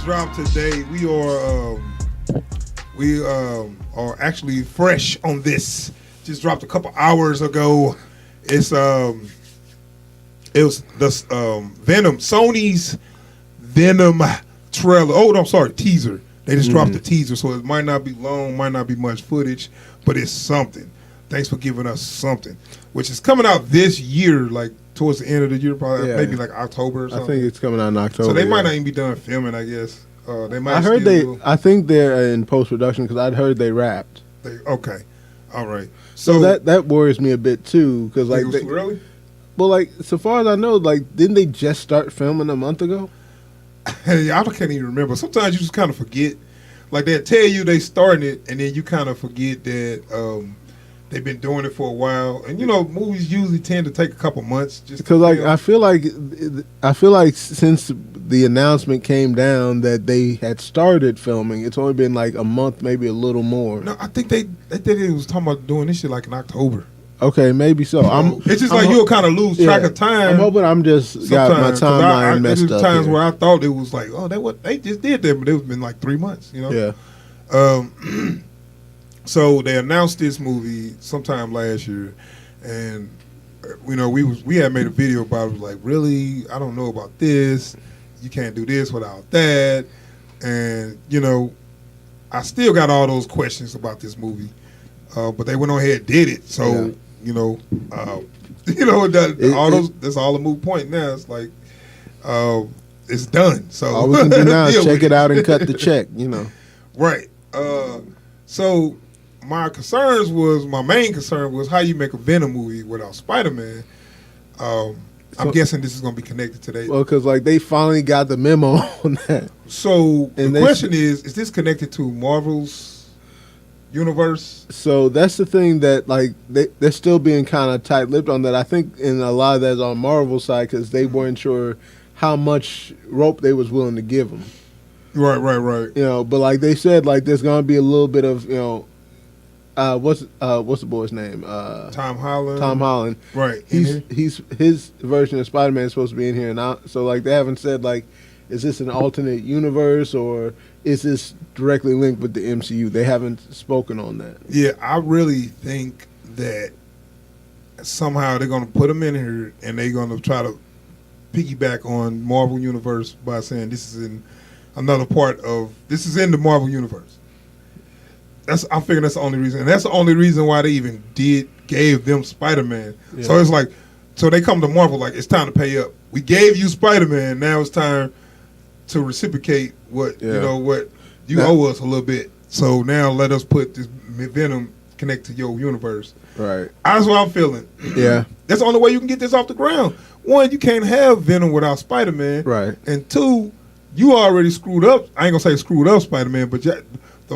dropped today. We are actually fresh on this. Just dropped a couple hours ago. It was the Venom, Sony's Venom trailer. Oh, no, I'm sorry, teaser. They just dropped the teaser, so it might not be long, might not be much footage, but it's something. Thanks for giving us something, which is coming out this year, like towards the end of the year, probably maybe like October or something. I think it's coming out in October. So they might not even be done filming, I guess. They might. I think they're in post production because I'd heard they wrapped. Okay, all right. So that worries me a bit too because like too early. Well, like so far as I know, like didn't they just start filming a month ago? I can't even remember. Sometimes you just kind of forget. Like they'll tell you they starting it, and then you kind of forget that they've been doing it for a while. And you know, movies usually tend to take a couple months. Just because like I feel like since the announcement came down that they had started filming, it's only been like a month, maybe a little more. No, I think they was talking about doing this shit like in October. Okay, maybe so. It's just like you'll kind of lose track of time. I'm hoping I'm just got my timeline messed up. There's times where I thought it was like, oh, they just did that, but it's been like 3 months, you know? Yeah. So they announced this movie sometime last year, and you know we had made a video about it. It was like, really, I don't know about this. You can't do this without that, and you know, I still got all those questions about this movie, but they went on ahead and did it. So you know, that's all a moot point now. It's like it's done. So all we can do now is check it out and cut the check. You know, right? So. My main concern was how you make a Venom movie without Spider-Man. I'm guessing this is going to be connected to that. Well, because like they finally got the memo on that. So the question is this connected to Marvel's universe? So that's the thing that like they're still being kind of tight-lipped on that. I think in a lot of that's on Marvel's side because they weren't sure how much rope they was willing to give them. Right. You know, but like they said, like there's going to be a little bit of what's the boy's name? Tom Holland. Tom Holland. Right. He's his version of Spider-Man is supposed to be in here now. So like they haven't said like, is this an alternate universe or is this directly linked with the MCU? They haven't spoken on that. Yeah, I really think that somehow they're going to put him in here and they're going to try to piggyback on Marvel Universe by saying this is in the Marvel Universe. I'm figuring that's the only reason, and that's the only reason why they even gave them Spider-Man. Yeah. So it's like, so they come to Marvel like it's time to pay up. We gave you Spider-Man, now it's time to reciprocate what what you owe us a little bit. So now let us put this Venom connect to your universe. Right. That's what I'm feeling. Yeah. That's the only way you can get this off the ground. One, you can't have Venom without Spider-Man. Right. And two, you already screwed up. I ain't gonna say screwed up Spider-Man, but the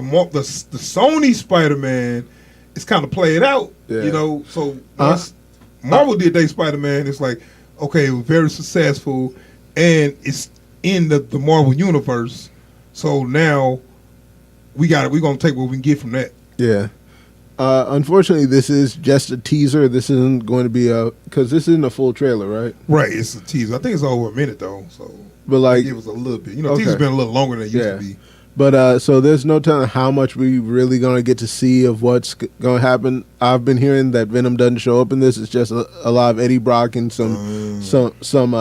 Sony Spider-Man is kind of played out, you know. So once Marvel did their Spider-Man, it's like, okay, it was very successful, and it's in the Marvel universe. So now we're gonna take what we can get from that. Yeah. Unfortunately, this is just a teaser. This isn't going to be because this isn't a full trailer, right? Right, it's a teaser. I think it's over a minute though. So, but like it was a little bit. You know, teaser's been a little longer than it used to be. But so there's no telling how much we really gonna get to see of what's gonna happen. I've been hearing that Venom doesn't show up in this. It's just a lot of Eddie Brock and some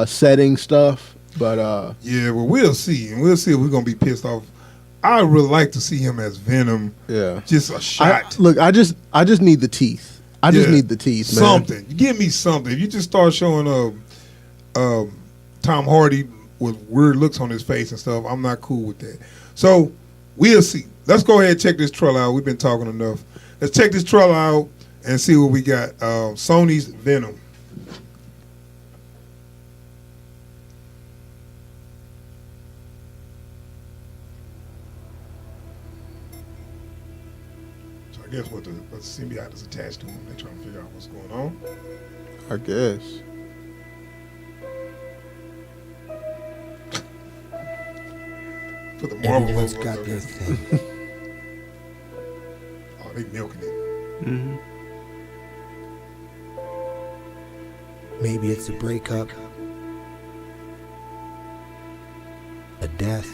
setting stuff. But yeah, well we'll see, and we'll see if we're gonna be pissed off. I would really like to see him as Venom. Yeah, just a shot. I just need the teeth. I just need the teeth, man. Something. Give me something. If you just start showing Tom Hardy with weird looks on his face and stuff, I'm not cool with that. So we'll see. Let's go ahead and check this trailer out. We've been talking enough. Let's check this trailer out and see what we got. Sony's Venom. So I guess what the symbiote is attached to him. They're trying to figure out what's going on. I guess. For the Marvel Everyone's got their thing. Oh, they milking it. Mm-hmm. Maybe it's a breakup, a death,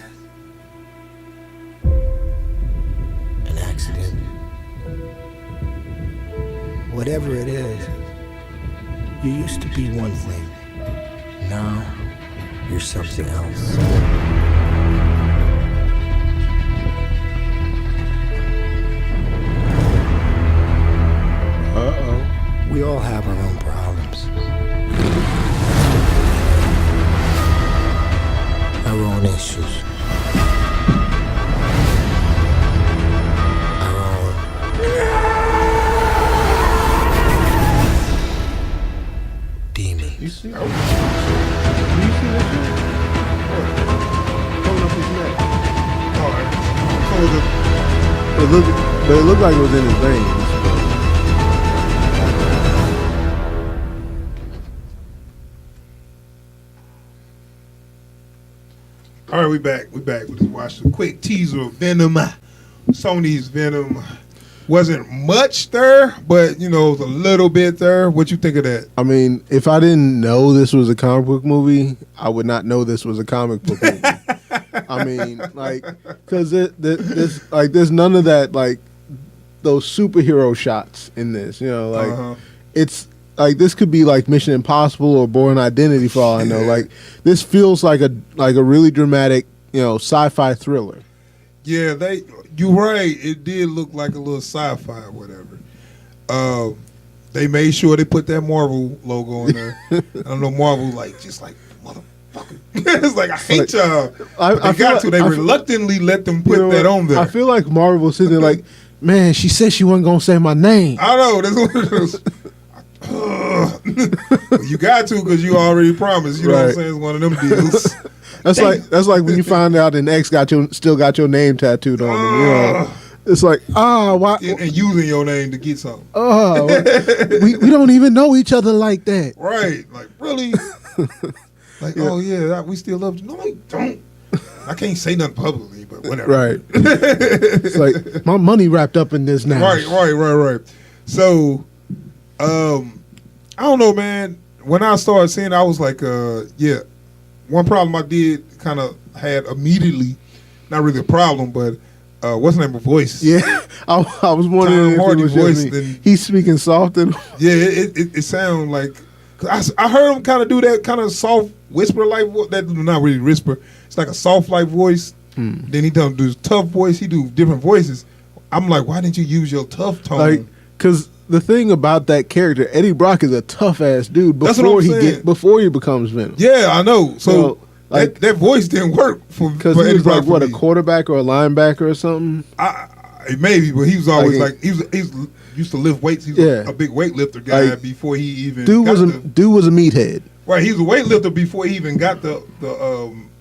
Whatever it is, you used to be one thing. Now, you're something else. Uh-oh. We all have our own problems. Our own issues. Our own demons. You see? You see that shit? Pulling up his neck. All right. So But it looked like it was in his veins. all right, we back. We just watched a quick teaser of Venom. Sony's Venom. Wasn't much there, but you know, it was a little bit there. What you think of that? I mean, if I didn't know this was a comic book movie, I would not know this was a comic book movie. I mean, like, because there's none of that, like, those superhero shots in this. You know, like, it's like this could be like Mission Impossible or Born Identity for all I know. Like, this feels like a really dramatic, you know, sci-fi thriller. Yeah, you're right. It did look like a little sci-fi or whatever. They made sure they put that Marvel logo on there. I don't know, Marvel just like motherfucker. It's like I hate y'all. They reluctantly let them put that on there. I feel like Marvel was sitting there like, man, she said she wasn't gonna say my name. I know. That's one of those. You got to because you already promised. You know what I'm saying? It's one of them deals. That's like when you find out an ex still got your name tattooed on them. You know, it's like why? And using your name to get something. We don't even know each other like that. Right? Like really? Like oh yeah, we still love you. No, we don't. I can't say nothing publicly, but whatever. Right. It's like my money wrapped up in this now. Right. So, I don't know, man. When I started seeing it, I was like, yeah. One problem I did kind of had immediately, not really a problem, but what's the name of voice? Yeah, I was wondering if it was voice. He's speaking soft and yeah, it sounds like I heard him kind of do that kind of soft whisper like that. Not really whisper. It's like a soft like voice. Then he don't do his tough voice. He do different voices. I'm like, why didn't you use your tough tone? Like, because the thing about that character, Eddie Brock is a tough ass dude before he becomes Venom. Yeah, I know. So like that voice didn't work because he was like a quarterback or a linebacker or something. Maybe, but he was always he's used to lift weights. He's a big weightlifter guy before he even dude was a meathead. Right, he was a weightlifter before he even got the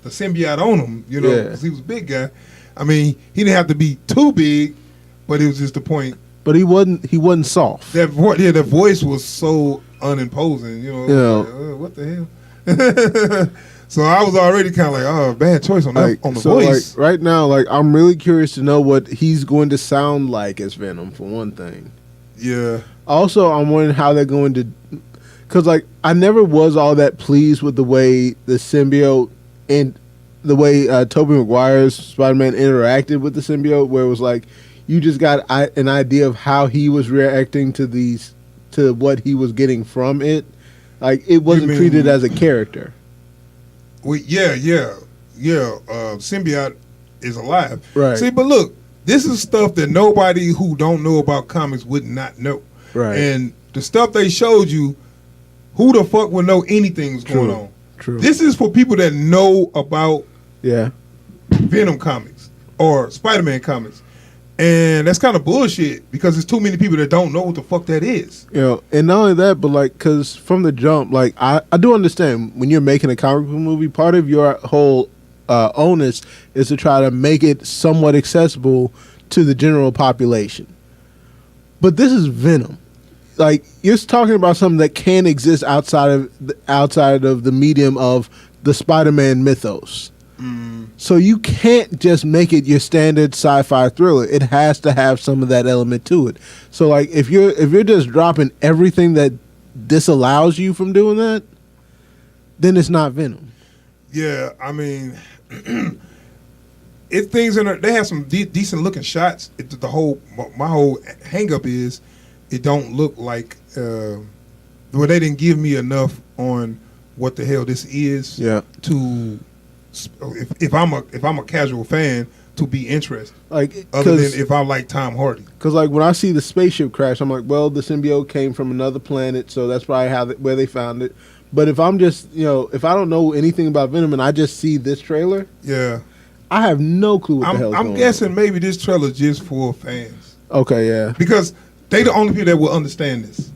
symbiote on him. You know, because he was a big guy. I mean, he didn't have to be too big, but it was just the point. But he wasn't soft. That voice was so unimposing. You know, like, what the hell? So I was already kind of like, oh, bad choice on the voice. Like, right now, like I'm really curious to know what he's going to sound like as Venom, for one thing. Yeah. Also, I'm wondering how they're going to, because like I never was all that pleased with the way the symbiote and the way Tobey Maguire's Spider-Man interacted with the symbiote, where it was like you just got an idea of how he was reacting to what he was getting from it. Like it wasn't treated as a character. Symbiote is alive. Right. See, but look, this is stuff that nobody who don't know about comics would not know. Right. And the stuff they showed you, who the fuck would know anything's going on? True. This is for people that know about Venom comics or Spider-Man comics. And that's kind of bullshit because there's too many people that don't know what the fuck that is. You know, and not only that, but like, because from the jump, like, I do understand when you're making a comic book movie, part of your whole onus is to try to make it somewhat accessible to the general population. But this is Venom. Like, you're talking about something that can exist outside of the medium of the Spider-Man mythos. So you can't just make it your standard sci-fi thriller. It has to have some of that element to it. So like if you're just dropping everything that disallows you from doing that, then it's not Venom. Yeah, I mean, they have some decent looking shots. My whole hang up is it don't look like. Well, they didn't give me enough on what the hell this is. Yeah. To if I'm a casual fan to be interested. Like other than if I like Tom Hardy. Because like when I see the spaceship crash, I'm like, well, the symbiote came from another planet, so that's probably where they found it. But if I'm just, if I don't know anything about Venom and I just see this trailer, yeah, I have no clue what the hell. I'm guessing maybe this trailer is just for fans. Okay, yeah, because they the only people that will understand this.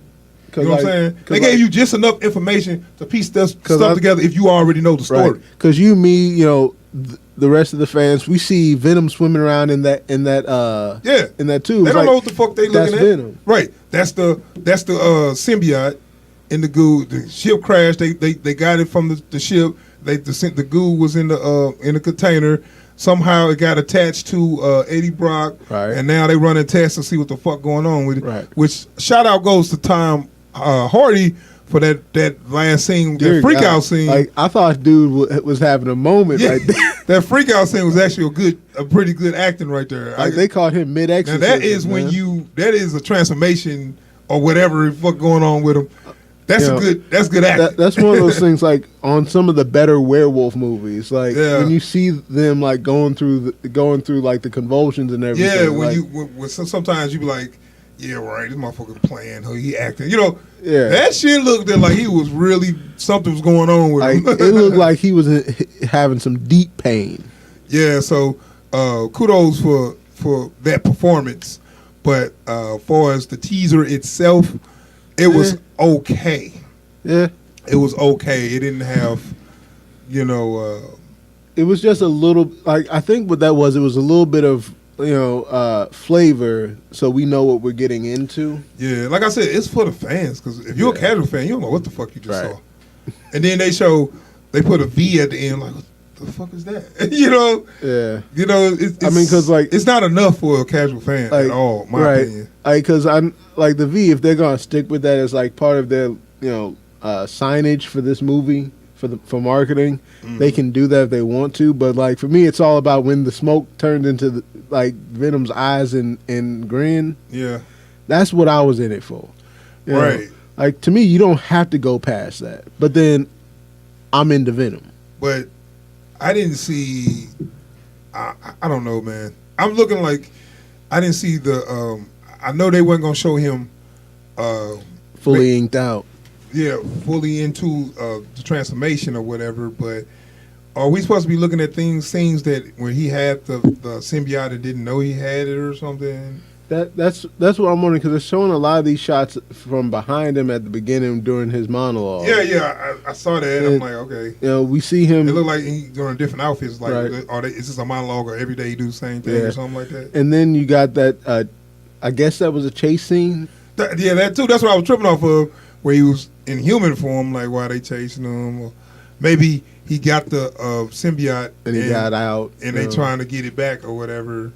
You know what I'm saying? They gave you just enough information to piece stuff together if you already know the story. Because the rest of the fans, we see Venom swimming around in that tube. They don't know what the fuck they looking at. Venom. Right. That's the symbiote in the goo. The ship crashed. They got it from the ship. The goo was in the container. Somehow it got attached to Eddie Brock, and now they running tests to see what the fuck going on with it. Right. Which shout out goes to Tom Hardy for that last scene, that freak out scene. Like I thought, dude was having a moment right there. That freak out scene was actually a pretty good acting right there. Like they caught him mid-exorcism. Now that is that is a transformation or whatever the fuck going on with him. That's good acting. That's one of those things like on some of the better werewolf movies, like when you see them like going through like the convulsions and everything. Yeah, when sometimes you be like, yeah, right, this motherfucker playing, he acting. That shit looked like he was really something was going on with him. It looked like he was having some deep pain. Yeah, so kudos for that performance. But far as the teaser itself, it was okay. Yeah. It was okay. It didn't have, it was just a little, like, I think what that was, it was a little bit of, flavor so we know what we're getting into. Yeah, like I said, it's for the fans. Because if you're a casual fan, you don't know what the fuck you just saw. And then they put a V at the end, like, what the fuck is that? Yeah. Because it's not enough for a casual fan at all, my opinion. Because I'm like the V, if they're gonna stick with that as like part of their signage for this movie for marketing, they can do that if they want to. But like for me, it's all about when the smoke turned into Venom's eyes and grin. Yeah, that's what I was in it for. Right. Like to me, you don't have to go past that. But then I'm into Venom. But I didn't see. I don't know, man. I'm looking like I didn't see the. I know they weren't gonna show him fully inked out. Yeah, fully into the transformation or whatever. But are we supposed to be looking at scenes that when he had the symbiote and didn't know he had it or something? That's what I'm wondering, because they're showing a lot of these shots from behind him at the beginning during his monologue. Yeah, I saw that. And I'm like, okay. We see him. It looked like he's doing different outfits. Like, is this a monologue or every day he do the same thing or something like that? And then you got that. I guess that was a chase scene. That too. That's what I was tripping off of, where he was in human form. Like, why they chasing him? Or maybe he got the symbiote and he got out, and they trying to get it back or whatever.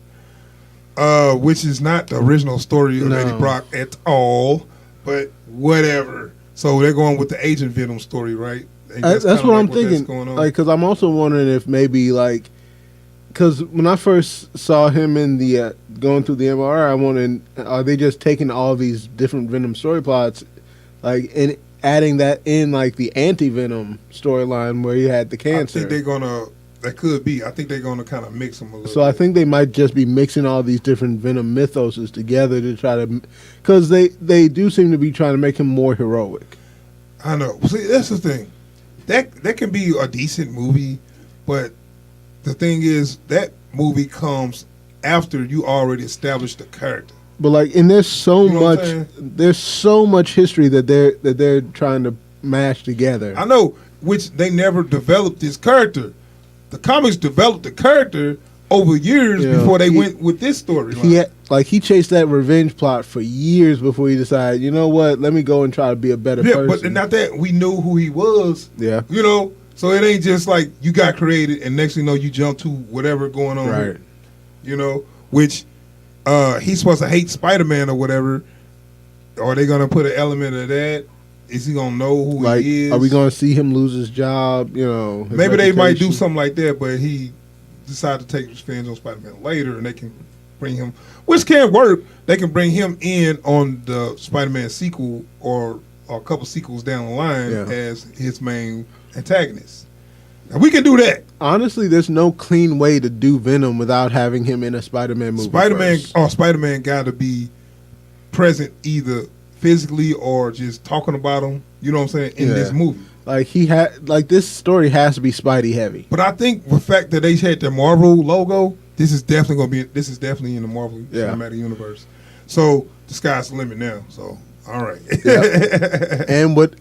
Which is not the original story of Eddie Brock at all, but whatever. So they're going with the Agent Venom story, right? That's what I'm thinking. Like, because I'm also wondering if maybe because when I first saw him in the going through the MRI, I'm wondering, are they just taking all these different Venom story plots, and adding that in the anti-Venom storyline where he had the cancer? I think they're gonna. That could be. I think they're going to kind of mix them a little bit. I think they might just be mixing all these different Venom mythoses together to try to... Because they do seem to be trying to make him more heroic. I know. See, that's the thing. That can be a decent movie, but the thing is, that movie comes after you already established the character. But and there's so much history that they're trying to mash together. I know, which they never developed this character. The comics developed the character over years before they went with this story. He chased that revenge plot for years before he decided, you know what, let me go and try to be a better person. But not that we knew who he was. Yeah. So it ain't just like you got created and next thing you know you jump to whatever going on. Right. Here. Which he's supposed to hate Spider-Man or whatever. Are they going to put an element of that? Is he gonna know who he is? Are we gonna see him lose his job? His maybe they might do something like that, but he decided to take revenge on Spider-Man later, and they can bring him, which can work. They can bring him in on the Spider-Man sequel or a couple sequels down the line as his main antagonist. Now, we can do that. Honestly, there's no clean way to do Venom without having him in a Spider-Man movie. Spider-Man got to be present either physically or just talking about him. You know what I'm saying? In this movie, this story has to be Spidey heavy. But I think the fact that they had their Marvel logo, this is definitely in the Marvel Cinematic Universe. So the sky's the limit now. So all right.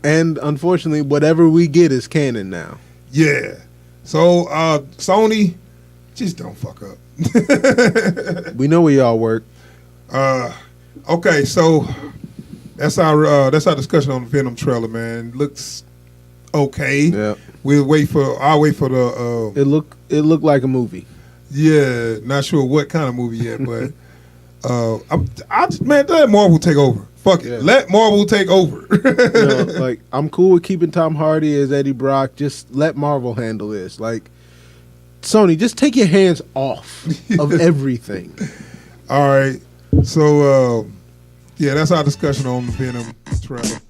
And unfortunately, whatever we get is canon now. Yeah. So Sony, just don't fuck up. We know where y'all work. Okay, so that's our discussion on the Venom trailer, man. Looks okay. Yeah. I'll wait for the It looked like a movie. Yeah, not sure what kind of movie yet, but let Marvel take over. Fuck it. Let Marvel take over. I'm cool with keeping Tom Hardy as Eddie Brock. Just let Marvel handle this. Like, Sony, just take your hands off of everything. All right. So, that's our discussion on the Venom trailer.